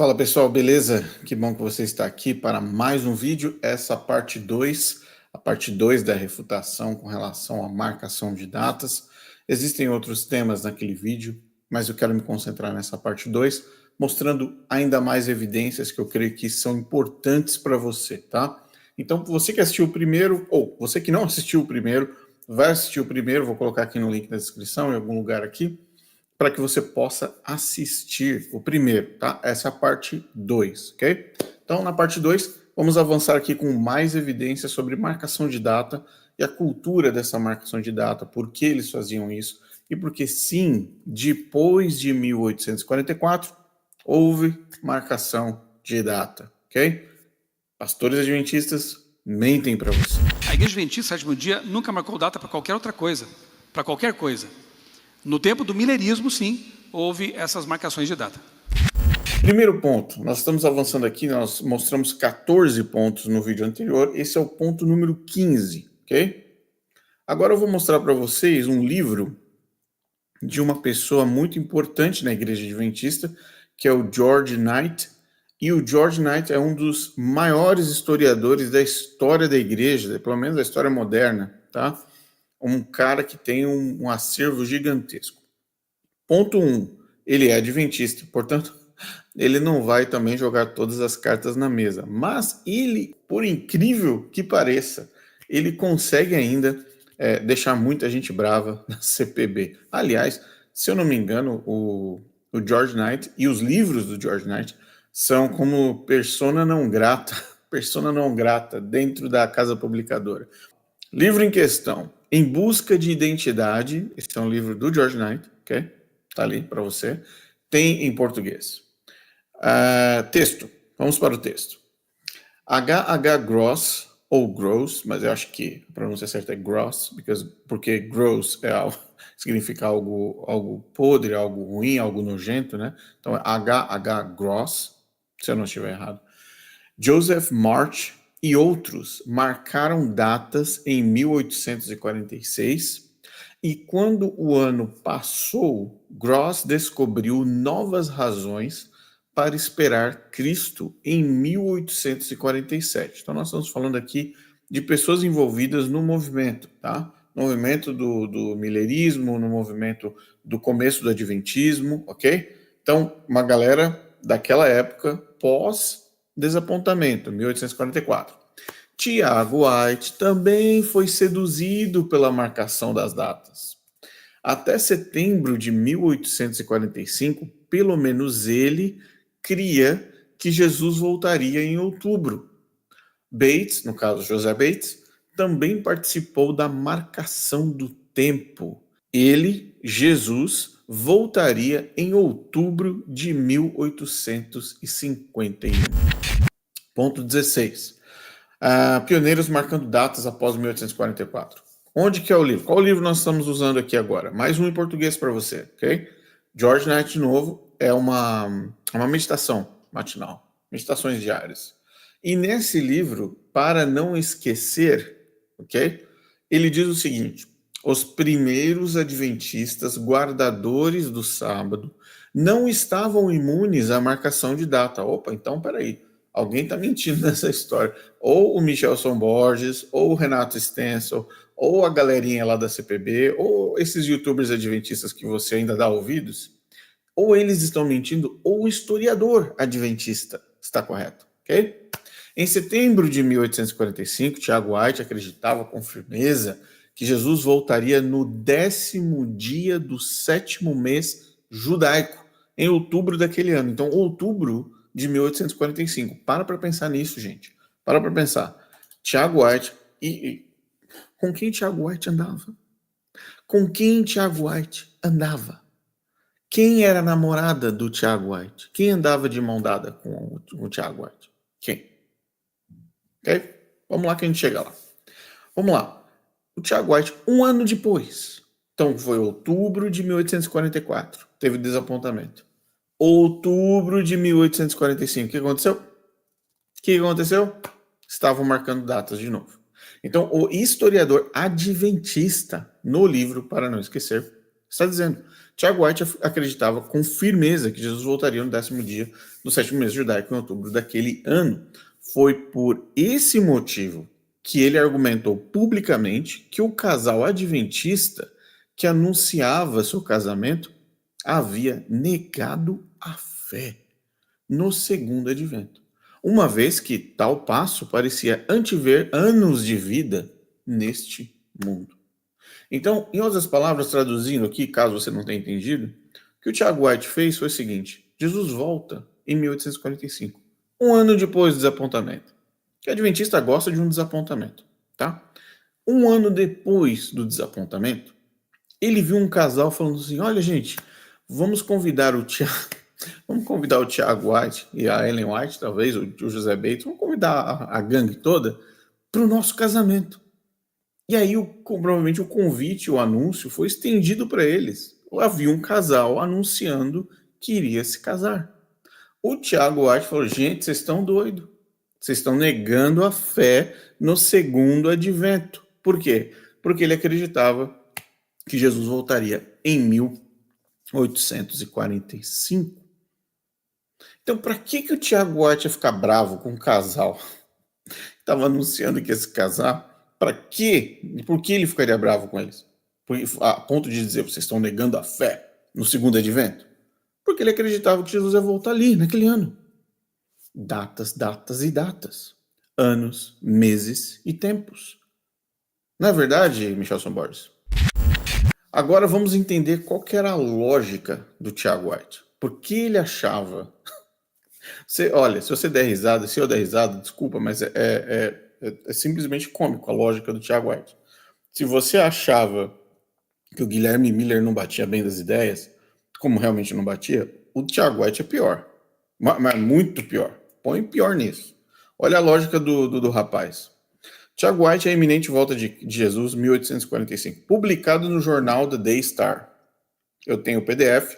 Fala pessoal, beleza? Que bom que você está aqui para mais um vídeo. Essa parte 2, a parte 2 da refutação com relação à marcação de datas. Existem outros temas naquele vídeo, mas eu quero me concentrar nessa parte 2, mostrando ainda mais evidências que eu creio que são importantes para você, tá? Então, você que assistiu o primeiro, ou você que não assistiu o primeiro, vai assistir o primeiro, vou colocar aqui no link da descrição, em algum lugar aqui, para que você possa assistir o primeiro, tá? Essa é a parte 2, ok? Então, na parte 2, vamos avançar aqui com mais evidências sobre marcação de data e a cultura dessa marcação de data, por que eles faziam isso e porque, sim, depois de 1844, houve marcação de data, ok? Pastores adventistas mentem para você. A Igreja Adventista, sétimo dia, nunca marcou data para qualquer outra coisa, para qualquer coisa. No tempo do milenismo, sim, houve essas marcações de data. Primeiro ponto, nós estamos avançando aqui, nós mostramos 14 pontos no vídeo anterior, esse é o ponto número 15, ok? Agora eu vou mostrar para vocês um livro de uma pessoa muito importante na Igreja Adventista, que é o George Knight, e o George Knight é um dos maiores historiadores da história da Igreja, pelo menos da história moderna, tá? Um cara que tem um acervo gigantesco. Ponto 1, ele é adventista, portanto, ele não vai também jogar todas as cartas na mesa. Mas ele, por incrível que pareça, ele consegue ainda deixar muita gente brava na CPB. Aliás, se eu não me engano, o George Knight e os livros do George Knight são como persona não grata dentro da casa publicadora. Livro em questão, Em Busca de Identidade, esse é um livro do George Knight, ok? Tá ali para você. Tem em português. Texto, vamos para o texto. H.H. Gross, ou Gross, mas eu acho que a pronúncia certa é Gross, porque gross significa algo podre, algo ruim, algo nojento, né? Então é H.H. Gross, se eu não estiver errado. Joseph March e outros marcaram datas em 1846 e quando o ano passou, Gross descobriu novas razões para esperar Cristo em 1847. Então nós estamos falando aqui de pessoas envolvidas no movimento, tá? No movimento do milerismo, no movimento do começo do adventismo, ok? Então, uma galera daquela época, pós-desapontamento, 1844. Tiago White também foi seduzido pela marcação das datas. Até setembro de 1845, pelo menos ele cria que Jesus voltaria em outubro. Bates, no caso José Bates, também participou da marcação do tempo. Ele, Jesus, voltaria em outubro de 1851. Ponto 16. Pioneiros marcando datas após 1844. Onde que é o livro? Qual livro nós estamos usando aqui agora? Mais um em português para você, ok? George Knight de novo é uma meditação matinal, meditações diárias. E nesse livro, para não esquecer, ok? Ele diz o seguinte: os primeiros adventistas, guardadores do sábado, não estavam imunes à marcação de data. Opa, então peraí, alguém está mentindo nessa história. Ou o Michelson Borges, ou o Renato Stencil, ou a galerinha lá da CPB, ou esses youtubers adventistas que você ainda dá ouvidos, ou eles estão mentindo, ou o historiador adventista está correto, ok? Em setembro de 1845, Tiago White acreditava com firmeza que Jesus voltaria no 10º dia do 7º mês judaico, em outubro daquele ano. Então, outubro de 1845. Para pensar nisso, gente. Para pensar. Tiago White. E com quem Tiago White andava? Com quem Tiago White andava? Quem era a namorada do Tiago White? Quem andava de mão dada com o Tiago White? Quem? Ok? Vamos lá que a gente chega lá. Vamos lá. O Tiago White, um ano depois. Então, foi outubro de 1844. Teve desapontamento. Outubro de 1845. O que aconteceu? Estavam marcando datas de novo. Então, o historiador adventista, no livro, para não esquecer, está dizendo Tiago White acreditava com firmeza que Jesus voltaria no 10º dia do 7º mês judaico, em outubro daquele ano. Foi por esse motivo que ele argumentou publicamente que o casal adventista que anunciava seu casamento havia negado a fé no segundo advento, uma vez que tal passo parecia antever anos de vida neste mundo. Então, em outras palavras, traduzindo aqui, caso você não tenha entendido, o que o Tiago White fez foi o seguinte: Jesus volta em 1845, um ano depois do desapontamento. Que o adventista gosta de um desapontamento, tá? Um ano depois do desapontamento, ele viu um casal falando assim: olha, gente, vamos convidar o Tiago White e a Ellen White, talvez, o José Bates, vamos convidar a gangue toda para o nosso casamento. E aí, provavelmente, o convite, o anúncio foi estendido para eles. Havia um casal anunciando que iria se casar. O Tiago White falou: gente, vocês estão doidos. Vocês estão negando a fé no segundo advento. Por quê? Porque ele acreditava que Jesus voltaria em 1845. Então, para que o Tiago White ia ficar bravo com um casal que estava anunciando que ia se casar? Para quê? Por que ele ficaria bravo com eles? A ponto de dizer, vocês estão negando a fé no segundo advento? Porque ele acreditava que Jesus ia voltar ali, naquele ano. Datas, datas e datas. Anos, meses e tempos. Não é verdade, Michelson Borges? Agora vamos entender qual que era a lógica do Tiago White. Por que ele achava... olha, se você der risada, se eu der risada, desculpa, mas é simplesmente cômico a lógica do Tiago White. Se você achava que o Guilherme Miller não batia bem das ideias, como realmente não batia, o Tiago White é pior. Mas muito pior. Põe pior nisso. Olha a lógica do rapaz. Tiago White é a iminente volta de Jesus, 1845, publicado no jornal The Day Star. Eu tenho o PDF,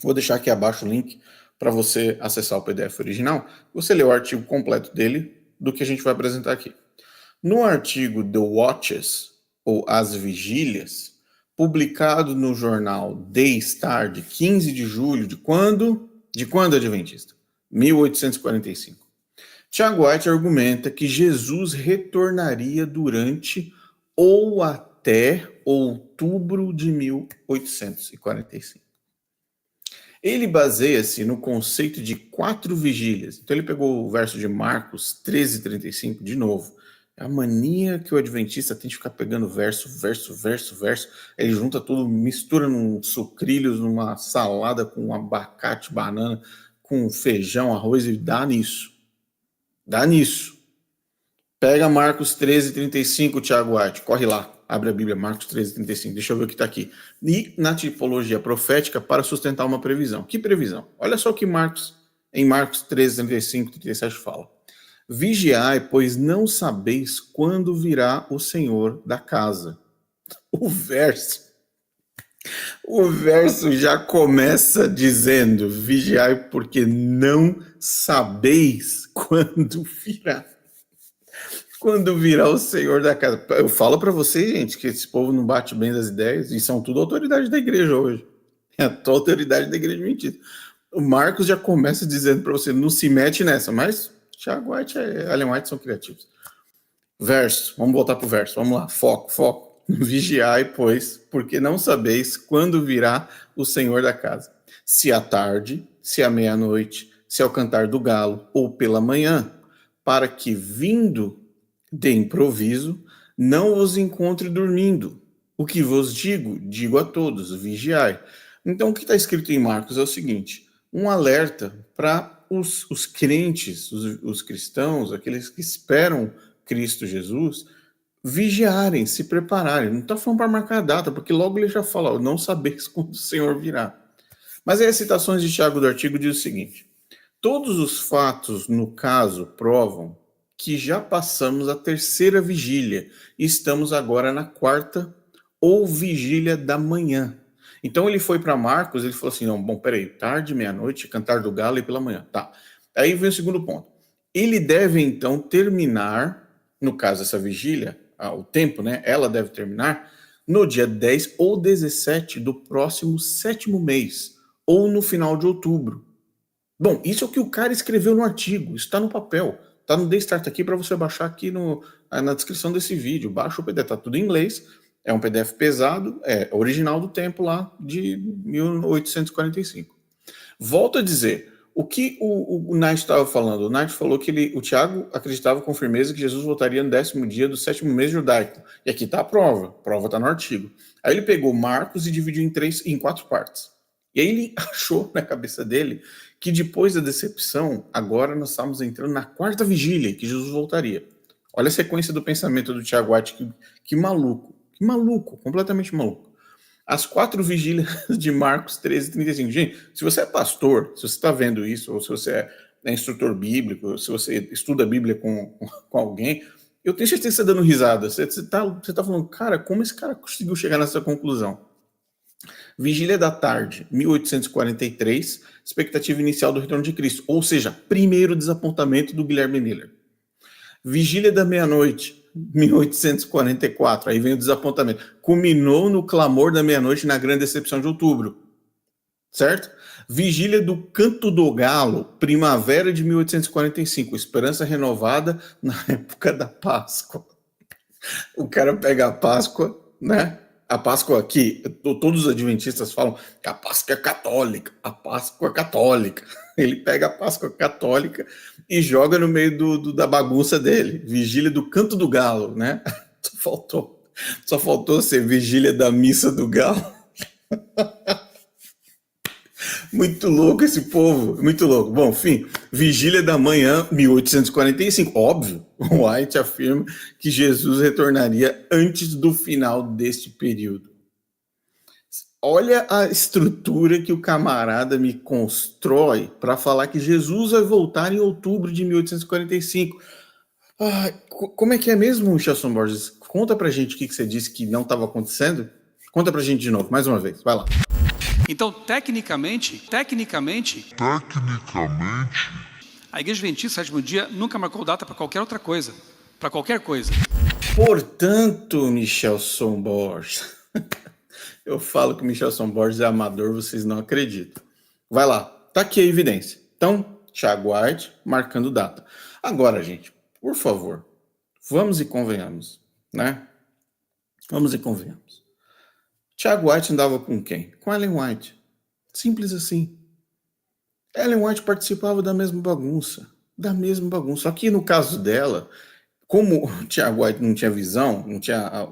vou deixar aqui abaixo o link para você acessar o PDF original. Você lê o artigo completo dele, do que a gente vai apresentar aqui. No artigo The Watches, ou As Vigílias, publicado no jornal Day Star, de 15 de julho, de quando? De quando, Adventista? 1845. Tiago White argumenta que Jesus retornaria durante ou até outubro de 1845. Ele baseia-se no conceito de 4 vigílias. Então ele pegou o verso de Marcos 13:35 de novo. É a mania que o adventista tem de ficar pegando verso. Ele junta tudo, mistura num sucrilhos, numa salada com abacate, banana, com feijão, arroz e dá nisso. Dá nisso. Pega Marcos 13:35, Tiago White. Corre lá. Abre a Bíblia, Marcos 13:35. Deixa eu ver o que está aqui. E na tipologia profética para sustentar uma previsão. Que previsão? Olha só o que em Marcos 13:35, 37 fala. Vigiai, pois não sabeis quando virá o Senhor da casa. O verso já começa dizendo: vigiai, porque não sabeis quando virá. Quando virá o Senhor da casa. Eu falo para vocês, gente, que esse povo não bate bem das ideias, e são tudo autoridade da igreja hoje. É a tua autoridade da igreja mentira. O Marcos já começa dizendo para você, não se mete nessa, mas Tiago White e Ellen White são criativos. Verso, vamos voltar para o verso, vamos lá, foco. Vigiai, pois, porque não sabeis quando virá o Senhor da casa. Se à tarde, se à meia-noite, se ao cantar do galo, ou pela manhã, para que vindo de improviso, não vos encontre dormindo. O que vos digo a todos, vigiai. Então, o que está escrito em Marcos é o seguinte, um alerta para os crentes, os cristãos, aqueles que esperam Cristo Jesus, vigiarem, se prepararem. Não está falando para marcar a data, porque logo ele já fala, não sabeis quando o Senhor virá. Mas aí as citações de Tiago do artigo diz o seguinte, todos os fatos, no caso, provam que já passamos a 3ª vigília e estamos agora na 4ª ou vigília da manhã. Então ele foi para Marcos, ele falou assim, não, bom, peraí, tarde, meia-noite, cantar do galo e pela manhã. Tá. Aí vem o segundo ponto. Ele deve então terminar, no caso essa vigília, o tempo, né? Ela deve terminar no dia 10 ou 17 do próximo 7º mês, ou no final de outubro. Bom, isso é o que o cara escreveu no artigo, isso está no papel, está no Daystart aqui para você baixar aqui na descrição desse vídeo. Baixa o PDF, está tudo em inglês, é um PDF pesado, é original do tempo lá de 1845. Volto a dizer, o que o Knight estava falando? O Knight falou que o Tiago acreditava com firmeza que Jesus voltaria no 10º dia do 7º mês judaico. E aqui está a prova está no artigo. Aí ele pegou Marcos e dividiu em 4 partes. E aí ele achou na cabeça dele que depois da decepção, agora nós estamos entrando na 4ª vigília, que Jesus voltaria. Olha a sequência do pensamento do Tiago White, que maluco, completamente maluco. As 4 vigílias de Marcos 13:35. Gente, se você é pastor, se você está vendo isso, ou se você é instrutor bíblico, se você estuda a Bíblia com alguém, eu tenho certeza que você está dando risada. Você tá falando, cara, como esse cara conseguiu chegar nessa conclusão? Vigília da tarde, 1843, expectativa inicial do retorno de Cristo, ou seja, primeiro desapontamento do Guilherme Miller. Vigília da meia-noite, 1844, aí vem o desapontamento. Culminou no clamor da meia-noite na grande decepção de outubro, certo? Vigília do Canto do Galo, primavera de 1845, esperança renovada na época da Páscoa. O cara pega a Páscoa, né? A Páscoa aqui, todos os adventistas falam que a Páscoa é católica, a Páscoa é católica. Ele pega a Páscoa católica e joga no meio da bagunça dele. Vigília do Canto do Galo, né? Só faltou ser Vigília da Missa do Galo. Muito louco esse povo, muito louco. Bom, enfim, Vigília da Manhã, 1845. Óbvio, o White afirma que Jesus retornaria antes do final deste período. Olha a estrutura que o camarada me constrói para falar que Jesus vai voltar em outubro de 1845. Como é que é mesmo, Wilson Borges? Conta pra gente o que você disse que não estava acontecendo. Conta pra gente de novo, mais uma vez. Vai lá. Então, tecnicamente, a Igreja Adventista do 7º dia nunca marcou data para qualquer outra coisa. Para qualquer coisa. Portanto, Michelson Borges, eu falo que o Michelson Borges é amador, vocês não acreditam. Vai lá, tá aqui a evidência. Então, Tiago White marcando data. Agora, gente, por favor, vamos e convenhamos, né? Vamos e convenhamos. Tiago White andava com quem? Com Ellen White. Simples assim. Ellen White participava da mesma bagunça. Só que no caso dela, como o Tiago White não tinha visão, não tinha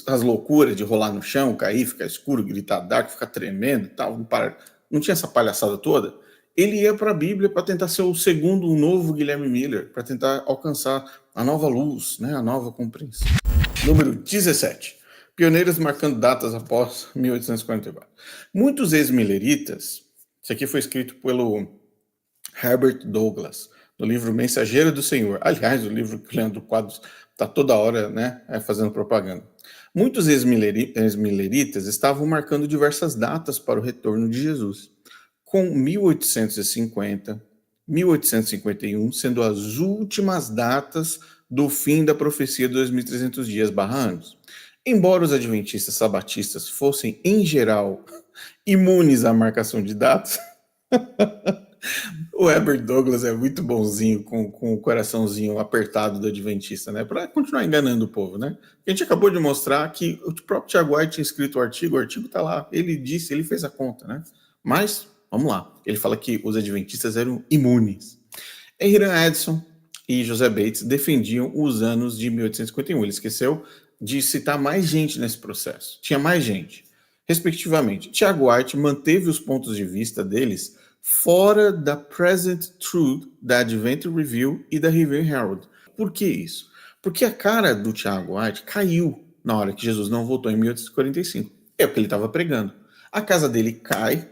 as loucuras de rolar no chão, cair, ficar escuro, gritar dark, ficar tremendo, tal, não tinha essa palhaçada toda, ele ia para a Bíblia para tentar ser o novo Guilherme Miller, para tentar alcançar a nova luz, né, a nova compreensão. Número 17. Pioneiros marcando datas após 1844. Muitos ex-milleritas, isso aqui foi escrito pelo Herbert Douglas, no livro Mensageiro do Senhor. Aliás, o livro que o Leandro Quadros está toda hora, né, fazendo propaganda. Muitos ex-milleritas estavam marcando diversas datas para o retorno de Jesus, com 1850, 1851 sendo as últimas datas do fim da profecia dos 2.300 dias / anos. Embora os adventistas sabatistas fossem, em geral, imunes à marcação de datas, o Herbert Douglas é muito bonzinho com o coraçãozinho apertado do adventista, né? Para continuar enganando o povo, né? A gente acabou de mostrar que o próprio Tiago White tinha escrito o artigo tá lá, ele fez a conta, né? Mas, vamos lá, ele fala que os adventistas eram imunes. Hiram Edson e José Bates defendiam os anos de 1851, ele esqueceu de citar mais gente nesse processo. Tinha mais gente. Respectivamente, Tiago White manteve os pontos de vista deles fora da Present Truth, da Advent Review e da Review Herald. Por que isso? Porque a cara do Tiago White caiu na hora que Jesus não voltou em 1845. É o que ele estava pregando. A casa dele cai,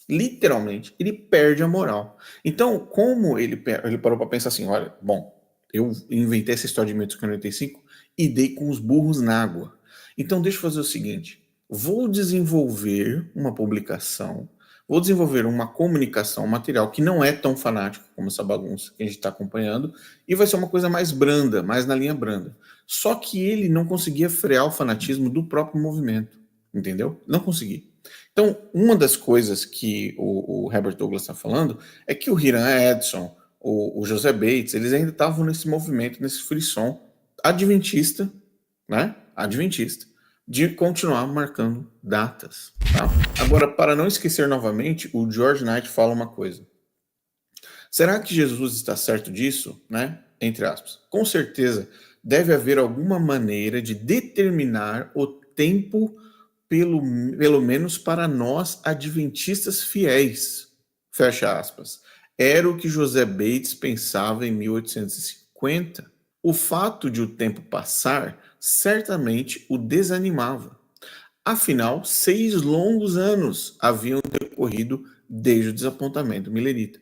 literalmente, ele perde a moral. Então, como ele parou para pensar assim, olha, bom, eu inventei essa história de 1845 e dei com os burros na água. Então, deixa eu fazer o seguinte, vou desenvolver uma publicação, vou desenvolver uma comunicação, um material que não é tão fanático como essa bagunça que a gente está acompanhando, e vai ser uma coisa mais branda, mais na linha branda. Só que ele não conseguia frear o fanatismo do próprio movimento, entendeu? Não conseguia. Então, uma das coisas que o Herbert Douglas está falando é que o Hiram Edson, o José Bates, eles ainda estavam nesse movimento, nesse frisson adventista, né? Adventista, de continuar marcando datas. Tá? Agora, para não esquecer novamente, o George Knight fala uma coisa. Será que Jesus está certo disso? Né? Entre aspas. Com certeza, deve haver alguma maneira de determinar o tempo, pelo menos para nós adventistas fiéis. Fecha aspas. Era o que José Bates pensava em 1850. O fato de o tempo passar certamente o desanimava. Afinal, 6 longos anos haviam decorrido desde o desapontamento milerita.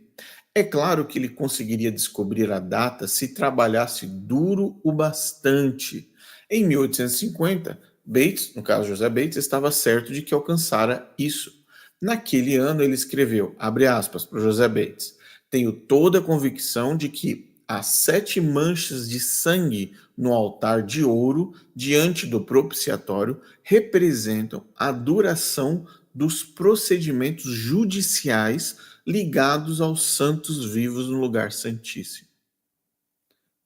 É claro que ele conseguiria descobrir a data se trabalhasse duro o bastante. Em 1850, Bates, no caso José Bates, estava certo de que alcançara isso. Naquele ano ele escreveu, abre aspas para José Bates, tenho toda a convicção de que as 7 manchas de sangue no altar de ouro diante do propiciatório representam a duração dos procedimentos judiciais ligados aos santos vivos no lugar santíssimo.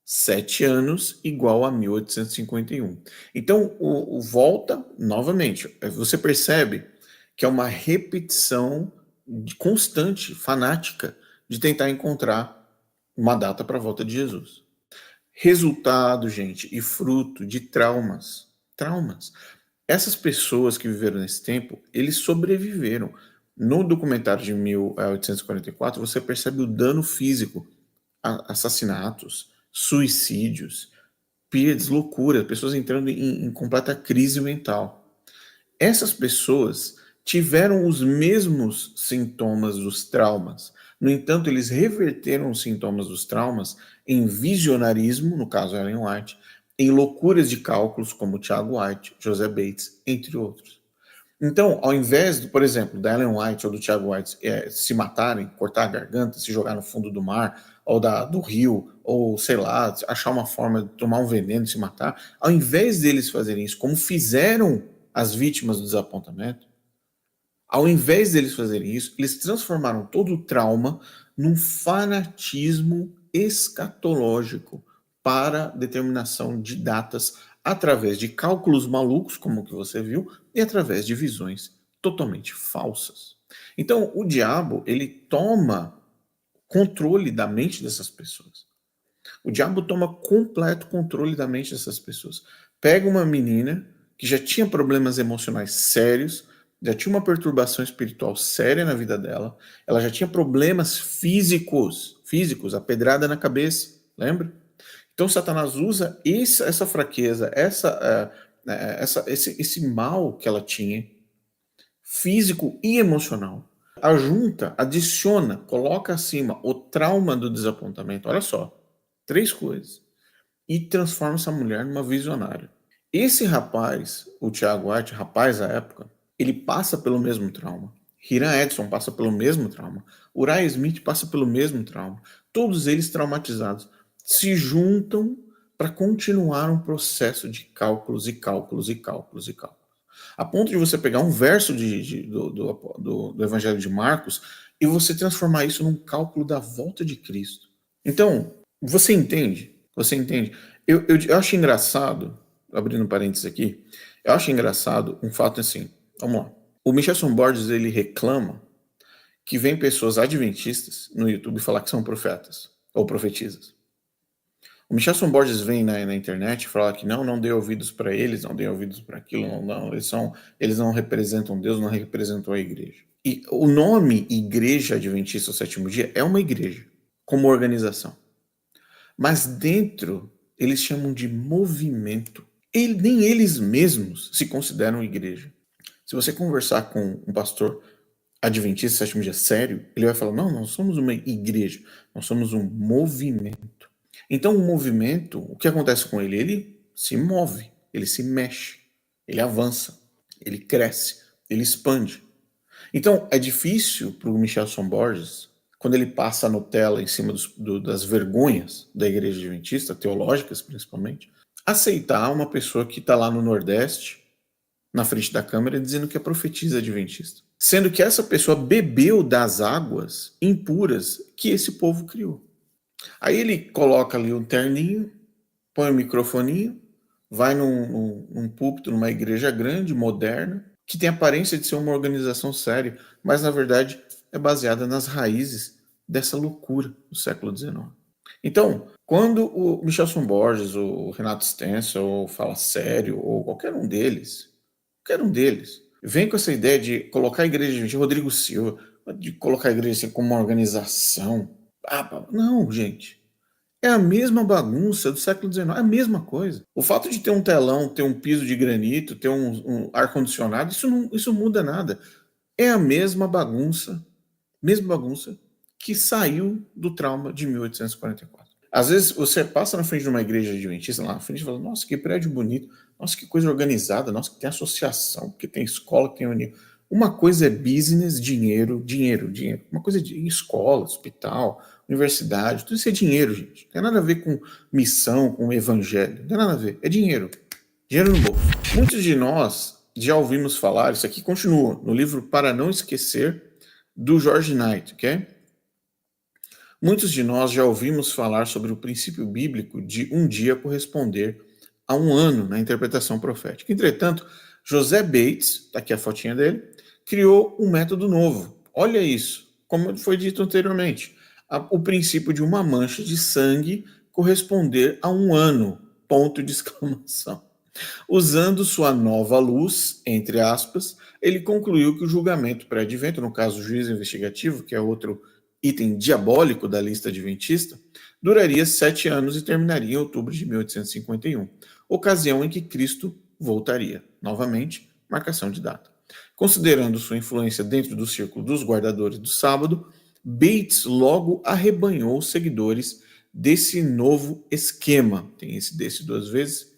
7 anos igual a 1851. Então, volta novamente. Você percebe que é uma repetição constante, fanática, de tentar encontrar uma data para a volta de Jesus. Resultado, gente, e fruto de traumas. Traumas. Essas pessoas que viveram nesse tempo, eles sobreviveram. No documentário de 1844, você percebe o dano físico, assassinatos, suicídios, perdas, loucura, pessoas entrando em completa crise mental. Essas pessoas tiveram os mesmos sintomas dos traumas. No entanto, eles reverteram os sintomas dos traumas em visionarismo, no caso Ellen White, em loucuras de cálculos, como Tiago White, José Bates, entre outros. Então, ao invés, por exemplo, da Ellen White ou do Tiago White se matarem, cortar a garganta, se jogar no fundo do mar, ou do rio, ou sei lá, achar uma forma de tomar um veneno e se matar, ao invés deles fazerem isso, como fizeram as vítimas do desapontamento, ao invés deles fazerem isso, eles transformaram todo o trauma num fanatismo escatológico para determinação de datas através de cálculos malucos, como o que você viu, e através de visões totalmente falsas. Então, o diabo, ele toma controle da mente dessas pessoas. O diabo toma completo controle da mente dessas pessoas. Pega uma menina que já tinha problemas emocionais sérios, já tinha uma perturbação espiritual séria na vida dela, ela já tinha problemas físicos, a pedrada na cabeça, lembra? Então Satanás usa essa fraqueza, esse mal que ela tinha, físico e emocional, adiciona, coloca acima o trauma do desapontamento, olha só, 3 coisas, e transforma essa mulher numa visionária. Esse rapaz, o Tiago White, rapaz à época, ele passa pelo mesmo trauma. Hiram Edson passa pelo mesmo trauma. Uriah Smith passa pelo mesmo trauma. Todos eles traumatizados se juntam para continuar um processo de cálculos e cálculos e cálculos e cálculos. A ponto de você pegar um verso do Evangelho de Marcos e você transformar isso num cálculo da volta de Cristo. Então, você entende? Você entende? Eu acho engraçado, abrindo parênteses aqui, eu acho engraçado um fato assim. Vamos lá. O Michelson Borges, ele reclama que vem pessoas adventistas no YouTube falar que são profetas ou profetisas. O Michelson Borges vem na internet falar que não dê ouvidos para eles, não dê ouvidos para aquilo, eles não representam Deus, não representam a igreja. E o nome Igreja Adventista do Sétimo Dia é uma igreja, como organização. Mas dentro, eles chamam de movimento. Nem eles mesmos se consideram igreja. Se você conversar com um pastor adventista do sétimo dia sério, ele vai falar, não, nós somos uma igreja, nós somos um movimento. Então, o movimento, o que acontece com ele? Ele se move, ele se mexe, ele avança, ele cresce, ele expande. Então, é difícil para o Michelson Borges, quando ele passa a Nutella em cima das vergonhas da igreja adventista, teológicas principalmente, aceitar uma pessoa que está lá no Nordeste, na frente da câmera, dizendo que é profetisa adventista. Sendo que essa pessoa bebeu das águas impuras que esse povo criou. Aí ele coloca ali um terninho, põe um microfoninho, vai num púlpito, numa igreja grande, moderna, que tem aparência de ser uma organização séria, mas na verdade é baseada nas raízes dessa loucura do século XIX. Então, quando o Michelson Borges, o Renato Stencil, ou Fala Sério, ou qualquer um deles, vem com essa ideia de colocar a igreja, gente, Rodrigo Silva, de colocar a igreja assim, como uma organização. Não, gente. É a mesma bagunça do século XIX, é a mesma coisa. O fato de ter um telão, ter um piso de granito, ter um ar-condicionado, isso não muda nada. É a mesma bagunça que saiu do trauma de 1844. Às vezes você passa na frente de uma igreja adventista, lá na frente, e fala, nossa, que prédio bonito, nossa, que coisa organizada, nossa, que tem associação, que tem escola, que tem união. Uma coisa é business, dinheiro. Uma coisa é escola, hospital, universidade, tudo isso é dinheiro, gente. Não tem nada a ver com missão, com evangelho, não tem nada a ver, é dinheiro. Dinheiro no bolso. Muitos de nós já ouvimos falar, isso aqui continua no livro Para Não Esquecer, do George Knight, ok? Muitos de nós já ouvimos falar sobre o princípio bíblico de um dia corresponder a um ano na interpretação profética. Entretanto, José Bates, tá aqui a fotinha dele, criou um método novo. Olha isso, como foi dito anteriormente, o princípio de uma mancha de sangue corresponder a um ano, ponto de exclamação. Usando sua nova luz, entre aspas, ele concluiu que o julgamento pré-advento, no caso o juízo investigativo, que é outro item diabólico da lista adventista, duraria 7 anos e terminaria em outubro de 1851, ocasião em que Cristo voltaria. Novamente, marcação de data. Considerando sua influência dentro do círculo dos guardadores do sábado, Bates logo arrebanhou os seguidores desse novo esquema. Tem esse desse duas vezes.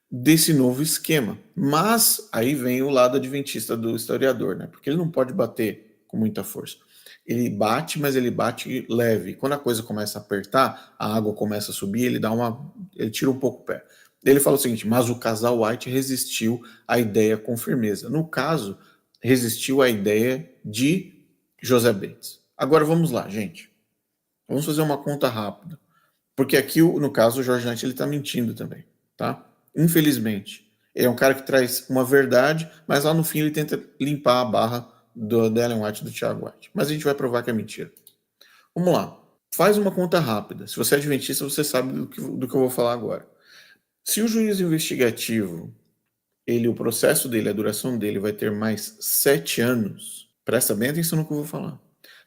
Desse novo esquema. Mas aí vem o lado adventista do historiador, né? Porque ele não pode bater com muita força. Ele bate, mas ele bate leve. Quando a coisa começa a apertar, a água começa a subir, ele tira um pouco o pé. Ele fala o seguinte: mas o casal White resistiu à ideia com firmeza. No caso, resistiu à ideia de José Bates. Agora vamos lá, gente. Vamos fazer uma conta rápida. Porque aqui, no caso, o George Knight está mentindo também, tá? Infelizmente. Ele é um cara que traz uma verdade, mas lá no fim ele tenta limpar a barra da Ellen White e do Thiago White. Mas a gente vai provar que é mentira. Vamos lá. Faz uma conta rápida. Se você é adventista, você sabe do que eu vou falar agora. Se o juízo investigativo, o processo dele, a duração dele vai ter mais 7 anos, presta bem atenção no que eu vou falar.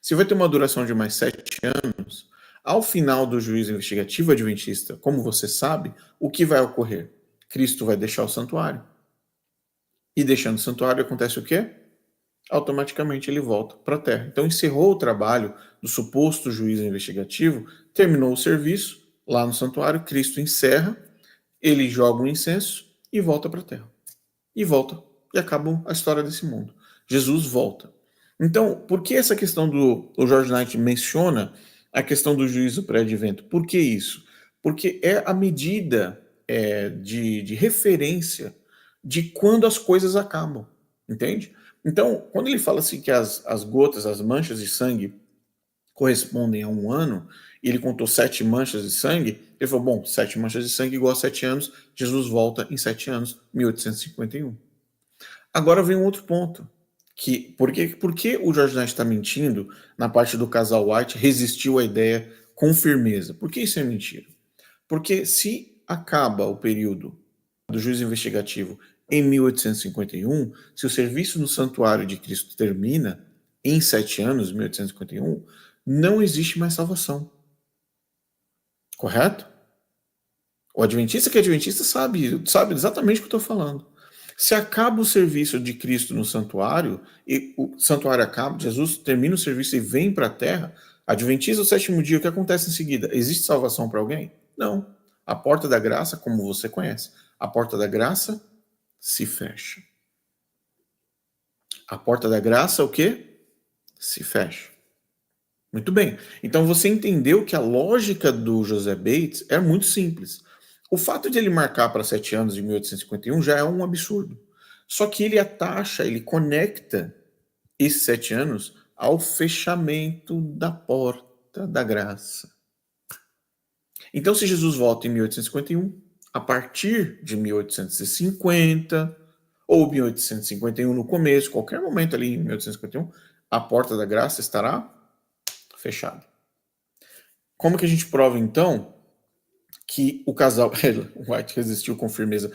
Se vai ter uma duração de mais 7 anos, ao final do juízo investigativo adventista, como você sabe, o que vai ocorrer? Cristo vai deixar o santuário. E deixando o santuário, acontece o quê? Automaticamente ele volta para a terra. Então encerrou o trabalho do suposto juízo investigativo, terminou o serviço lá no santuário, Cristo encerra, ele joga um incenso e volta para a terra. E volta. E acaba a história desse mundo. Jesus volta. Então, por que essa questão o George Knight menciona a questão do juízo pré-advento? Por que isso? Porque é a medida de referência de quando as coisas acabam, entende? Então, quando ele fala assim que as gotas, as manchas de sangue correspondem a um ano, e ele contou 7 manchas de sangue, ele falou, bom, 7 manchas de sangue igual a 7 anos, Jesus volta em 7 anos, 1851. Agora vem um outro ponto. Por que o George Knight está mentindo na parte do casal White resistiu à ideia com firmeza? Por que isso é mentira? Porque se acaba o período do juízo investigativo em 1851, se o serviço no santuário de Cristo termina em 7 anos, 1851, não existe mais salvação. Correto? O adventista que é adventista sabe exatamente o que eu estou falando. Se acaba o serviço de Cristo no santuário, e o santuário acaba, Jesus termina o serviço e vem para a terra, adventista o 7º dia, o que acontece em seguida? Existe salvação para alguém? Não. A porta da graça, como você conhece, a porta da graça se fecha. A porta da graça, o quê? se fecha. Muito bem. Então você entendeu que a lógica do José Bates é muito simples. O fato de ele marcar para 7 anos de 1851 já é um absurdo. Só que ele atacha, ele conecta esses 7 anos ao fechamento da porta da graça. Então, se Jesus volta em 1851, a partir de 1850, ou 1851 no começo, qualquer momento ali em 1851, a porta da graça estará fechada. Como que a gente prova, então, que o casal White resistiu com firmeza?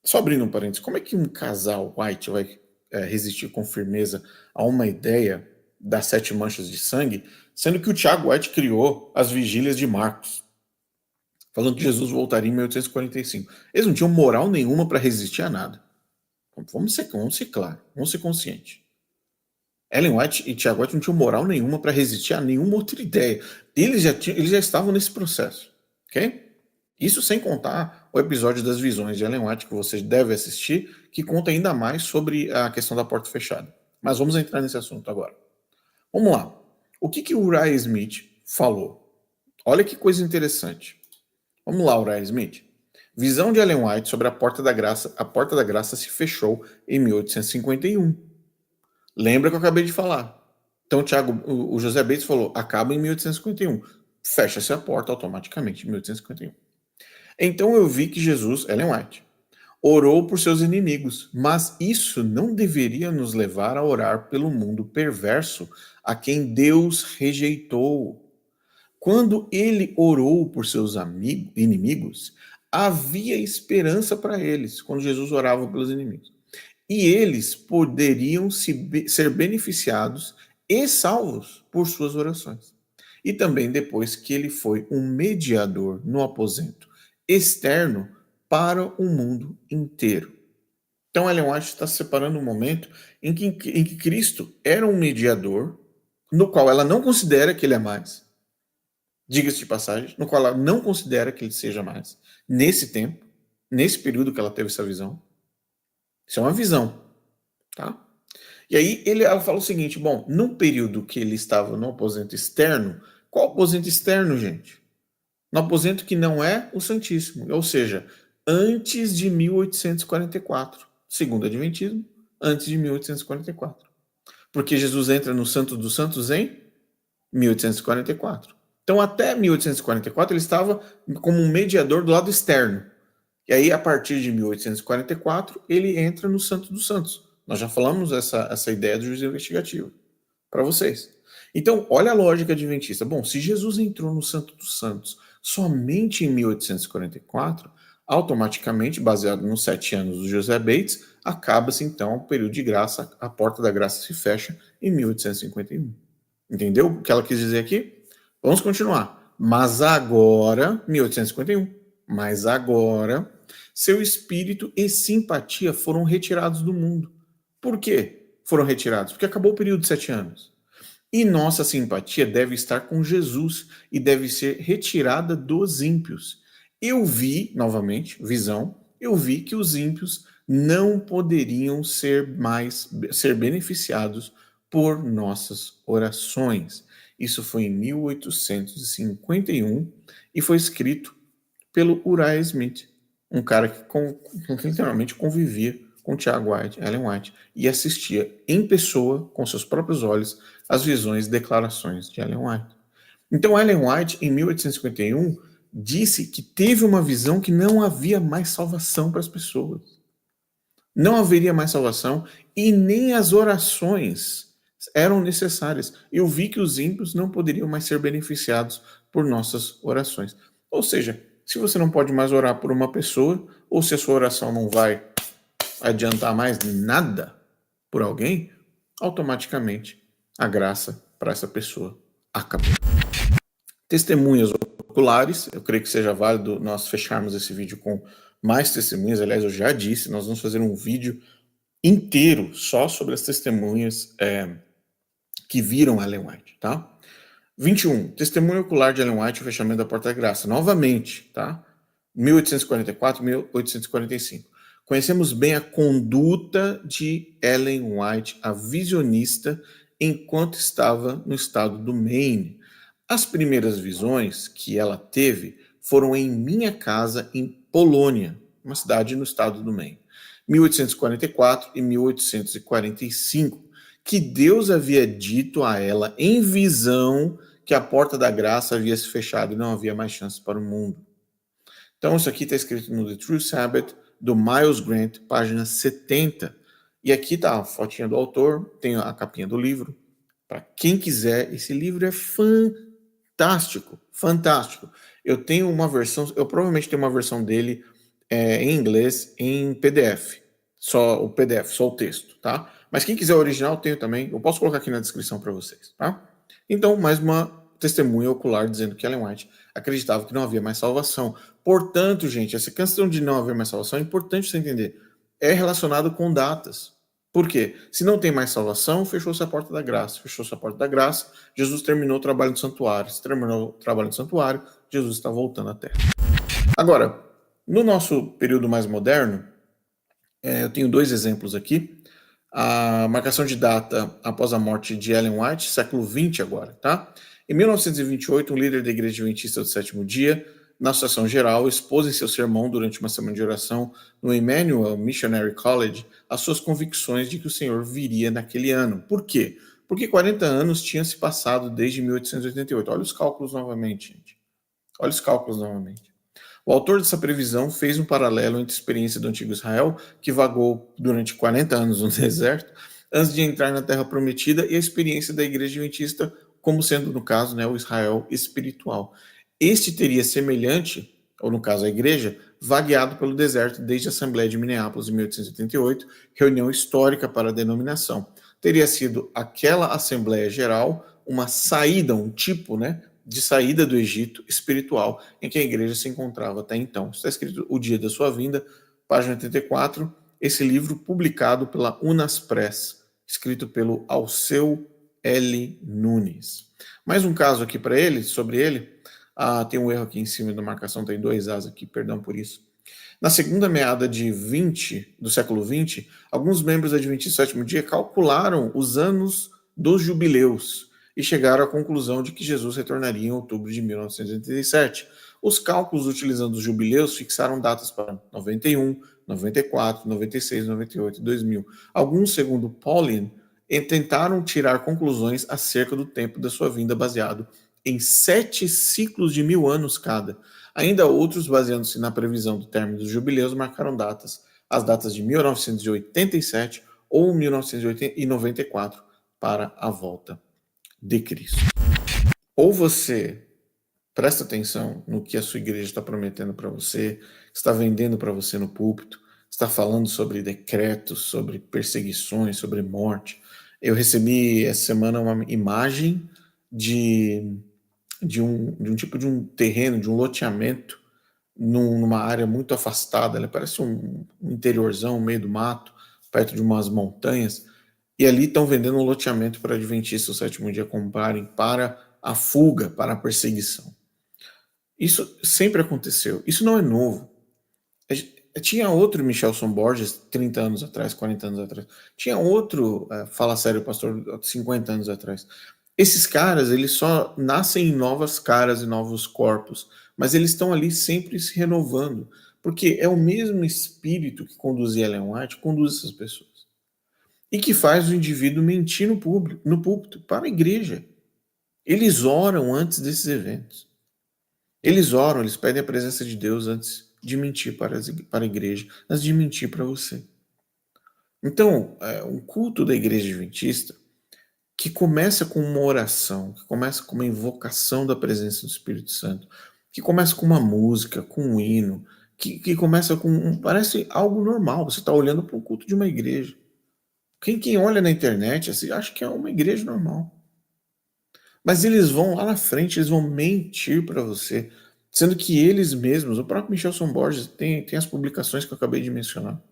Só abrindo um parênteses, como é que um casal White vai resistir com firmeza a uma ideia das 7 manchas de sangue, sendo que o Tiago White criou as vigílias de Marcos, falando que Jesus voltaria em 1845. Eles não tinham moral nenhuma para resistir a nada. Vamos ser claros, vamos ser conscientes. Ellen White e Tiago White não tinham moral nenhuma para resistir a nenhuma outra ideia. Eles já estavam nesse processo, ok? Isso sem contar o episódio das visões de Ellen White, que você deve assistir, que conta ainda mais sobre a questão da porta fechada. Mas vamos entrar nesse assunto agora. Vamos lá. O que o Uriah Smith falou? Olha que coisa interessante. Vamos lá, Uriah Smith. Visão de Ellen White sobre a porta da graça. A porta da graça se fechou em 1851. Lembra que eu acabei de falar. Então, o José Bates falou, acaba em 1851. Fecha-se a porta automaticamente em 1851. Então eu vi que Jesus, Ellen White, orou por seus inimigos, mas isso não deveria nos levar a orar pelo mundo perverso a quem Deus rejeitou. Quando ele orou por seus inimigos, havia esperança para eles, quando Jesus orava pelos inimigos. E eles poderiam ser beneficiados e salvos por suas orações. E também depois que ele foi um mediador no aposento externo para o mundo inteiro. Então, Ellen White está separando um momento em que Cristo era um mediador, no qual ela não considera que ele é mais, diga-se de passagem, no qual ela não considera que ele seja mais, nesse tempo, nesse período que ela teve essa visão. Isso é uma visão, tá? E aí ela fala o seguinte, bom, no período que ele estava no aposento externo, qual aposento externo, gente? No aposento que não é o Santíssimo, ou seja, antes de 1844, segundo o Adventismo, antes de 1844. Porque Jesus entra no Santo dos Santos em 1844. Então, até 1844, ele estava como um mediador do lado externo. E aí, a partir de 1844, ele entra no Santo dos Santos. Nós já falamos essa ideia do juízo investigativo para vocês. Então, olha a lógica adventista. Bom, se Jesus entrou no Santo dos Santos somente em 1844, automaticamente, baseado nos 7 anos do José Bates, acaba-se então o período de graça, a porta da graça se fecha em 1851. Entendeu o que ela quis dizer aqui? Vamos continuar. Mas agora, 1851, mas agora, seu espírito e simpatia foram retirados do mundo. Por quê? Foram retirados? Porque acabou o período de 7 anos. E nossa simpatia deve estar com Jesus e deve ser retirada dos ímpios. Eu vi, novamente, visão, eu vi que os ímpios não poderiam ser beneficiados por nossas orações. Isso foi em 1851 e foi escrito pelo Uriah Smith, um cara que literalmente convivia com Tiago White, Ellen White, e assistia em pessoa, com seus próprios olhos, as visões e declarações de Ellen White. Então, Ellen White, em 1851, disse que teve uma visão que não havia mais salvação para as pessoas. Não haveria mais salvação e nem as orações eram necessárias. Eu vi que os ímpios não poderiam mais ser beneficiados por nossas orações. Ou seja, se você não pode mais orar por uma pessoa, ou se a sua oração não vai adiantar mais nada por alguém, automaticamente a graça para essa pessoa acabou. Testemunhas oculares, eu creio que seja válido nós fecharmos esse vídeo com mais testemunhas. Aliás, eu já disse, nós vamos fazer um vídeo inteiro só sobre as testemunhas que viram Ellen White, tá? 21. Testemunho ocular de Ellen White, o fechamento da porta da graça. Novamente, tá? 1844, 1845. Conhecemos bem a conduta de Ellen White, a visionista, enquanto estava no estado do Maine. As primeiras visões que ela teve foram em minha casa em Polônia, uma cidade no estado do Maine, 1844 e 1845, que Deus havia dito a ela em visão que a porta da graça havia se fechado e não havia mais chance para o mundo. Então, isso aqui está escrito no The True Sabbath, do Miles Grant, página 70. E aqui está a fotinha do autor, tem a capinha do livro. Para quem quiser, esse livro é fantástico, fantástico. Eu tenho uma versão, eu provavelmente tenho uma versão dele em inglês, em PDF. Só o PDF, só o texto, tá? Mas quem quiser o original, tenho também. Eu posso colocar aqui na descrição para vocês, tá? Então, mais uma testemunha ocular dizendo que Ellen White acreditava que não havia mais salvação. Portanto, gente, essa questão de não haver mais salvação é importante você entender. É relacionado com datas. Por quê? Se não tem mais salvação, fechou-se a porta da graça. Fechou-se a porta da graça, Jesus terminou o trabalho no santuário. Se terminou o trabalho no santuário, Jesus está voltando à Terra. Agora, no nosso período mais moderno, eu tenho dois exemplos aqui. A marcação de data após a morte de Ellen White, século XX agora, tá? Em 1928, um líder da Igreja Adventista do Sétimo Dia, na Associação Geral, expôs em seu sermão durante uma semana de oração no Emmanuel Missionary College as suas convicções de que o Senhor viria naquele ano. Por quê? Porque 40 anos tinham se passado desde 1888. Olha os cálculos novamente, gente. Olha os cálculos novamente. O autor dessa previsão fez um paralelo entre a experiência do antigo Israel, que vagou durante 40 anos no deserto, antes de entrar na Terra Prometida, e a experiência da Igreja Adventista, como sendo, no caso, o Israel espiritual. Este teria semelhante, ou no caso a Igreja, vagueado pelo deserto desde a Assembleia de Minneapolis em 1888, reunião histórica para a denominação. Teria sido aquela Assembleia Geral uma saída, um tipo, de saída do Egito espiritual em que a igreja se encontrava até então. Está escrito O Dia da Sua Vinda, página 84, esse livro publicado pela Unas Press, escrito pelo Alceu L. Nunes. Mais um caso aqui para ele, sobre ele. Tem um erro aqui em cima da marcação, tem 2 As aqui, perdão por isso. Na segunda meada do século XX, alguns membros da Adventista do Sétimo Dia calcularam os anos dos jubileus e chegaram à conclusão de que Jesus retornaria em outubro de 1987. Os cálculos utilizando os jubileus fixaram datas para 91, 94, 96, 98 e 2000. Alguns, segundo Pauline, tentaram tirar conclusões acerca do tempo da sua vinda baseado em 7 ciclos de 1000 anos cada. Ainda outros, baseando-se na previsão do término dos jubileus, marcaram as datas de 1987 ou 1994 para a volta de Cristo. Ou você presta atenção no que a sua igreja está prometendo para você, está vendendo para você no púlpito, está falando sobre decretos, sobre perseguições, sobre morte. Eu recebi essa semana uma imagem de um terreno, de um loteamento numa área muito afastada. Ela parece um interiorzão, no meio do mato, perto de umas montanhas. E ali estão vendendo um loteamento para adventistas do sétimo dia comprarem para a fuga, para a perseguição. Isso sempre aconteceu. Isso não é novo. Tinha outro Michelson Borges 30 anos atrás, 40 anos atrás. Tinha outro Fala Sério Pastor 50 anos atrás. Esses caras, eles só nascem em novas caras e novos corpos, mas eles estão ali sempre se renovando, porque é o mesmo espírito que conduzia Ellen White, conduz essas pessoas. E que faz o indivíduo mentir no púlpito, para a igreja. Eles oram antes desses eventos. Eles oram, eles pedem a presença de Deus antes de mentir para a igreja, antes de mentir para você. Então, um culto da igreja adventista que começa com uma oração, que começa com uma invocação da presença do Espírito Santo, que começa com uma música, com um hino, que começa com... parece algo normal, você está olhando para o culto de uma igreja. Quem olha na internet assim, acha que é uma igreja normal. Mas eles vão lá na frente, eles vão mentir para você, sendo que eles mesmos, o próprio Michelson Borges tem as publicações que eu acabei de mencionar.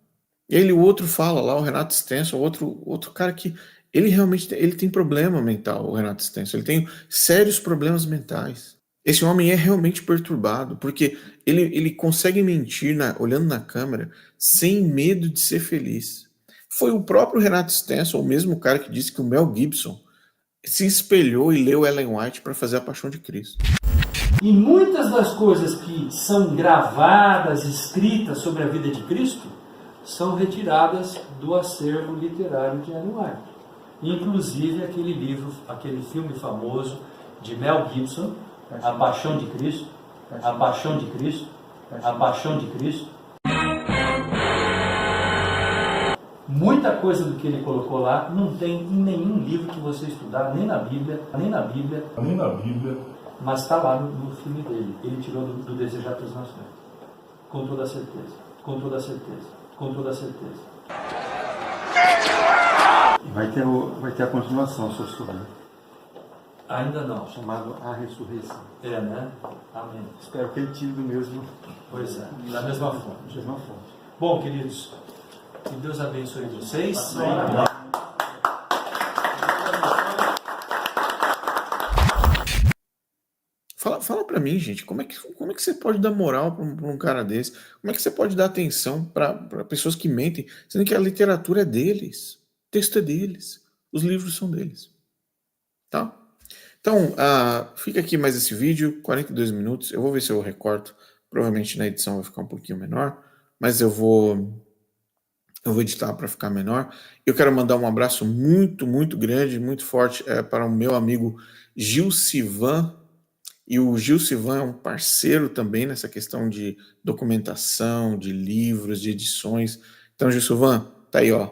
E aí o outro fala lá, o Renato Stenson, outro cara que ele realmente ele tem problema mental, o Renato Stenson, ele tem sérios problemas mentais. Esse homem é realmente perturbado, porque ele consegue mentir olhando na câmera sem medo de ser feliz. Foi o próprio Renato Stenson, o mesmo cara que disse que o Mel Gibson se espelhou e leu Ellen White para fazer a Paixão de Cristo. E muitas das coisas que são gravadas, escritas sobre a vida de Cristo, são retiradas do acervo literário de Ellen White. Inclusive aquele livro, aquele filme famoso de Mel Gibson, A Paixão de Cristo, A Paixão de Cristo, A Paixão de Cristo. Muita coisa do que ele colocou lá não tem em nenhum livro que você estudar, nem na Bíblia, mas está lá no filme dele. Ele tirou do Desejar das Nações. Com toda certeza, com toda certeza, com toda certeza. Vai ter a continuação, seu estudo. Ainda não. Chamado A Ressurreição. É, né? Amém. Espero que ele tire do mesmo. Pois é, da mesma fonte. Bom, queridos, que Deus abençoe vocês. Amém. Fala para mim, gente, como é que você pode dar moral para um cara desse? Como é que você pode dar atenção para pessoas que mentem, sendo que a literatura é deles, o texto é deles, os livros são deles, tá? Então, fica aqui mais esse vídeo, 42 minutos, eu vou ver se eu recorto, provavelmente na edição vai ficar um pouquinho menor, mas eu vou editar para ficar menor. Eu quero mandar um abraço muito, muito grande, muito forte para o meu amigo Gil Sivan. E o Gil Sivan é um parceiro também nessa questão de documentação, de livros, de edições. Então, Gil Sivan, tá aí, ó.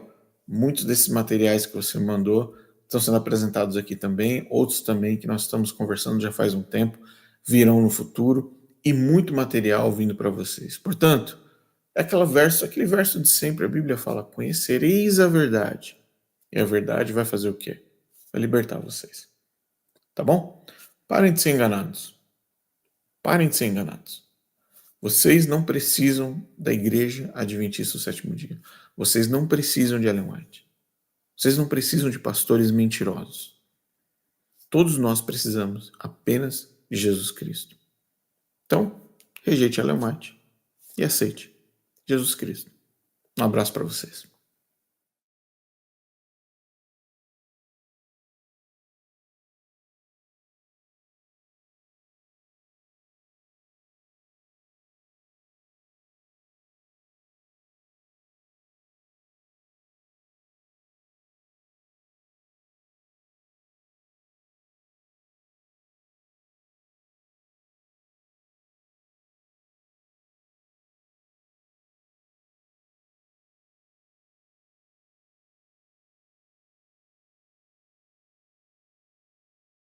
Muitos desses materiais que você mandou estão sendo apresentados aqui também. Outros também que nós estamos conversando já faz um tempo, virão no futuro. E muito material vindo para vocês. Portanto, é aquele verso de sempre, a Bíblia fala, conhecereis a verdade. E a verdade vai fazer o quê? Vai libertar vocês. Tá bom? Parem de ser enganados. Parem de ser enganados. Vocês não precisam da Igreja Adventista do Sétimo Dia. Vocês não precisam de Ellen White. Vocês não precisam de pastores mentirosos. Todos nós precisamos apenas de Jesus Cristo. Então, rejeite Ellen White e aceite Jesus Cristo. Um abraço para vocês.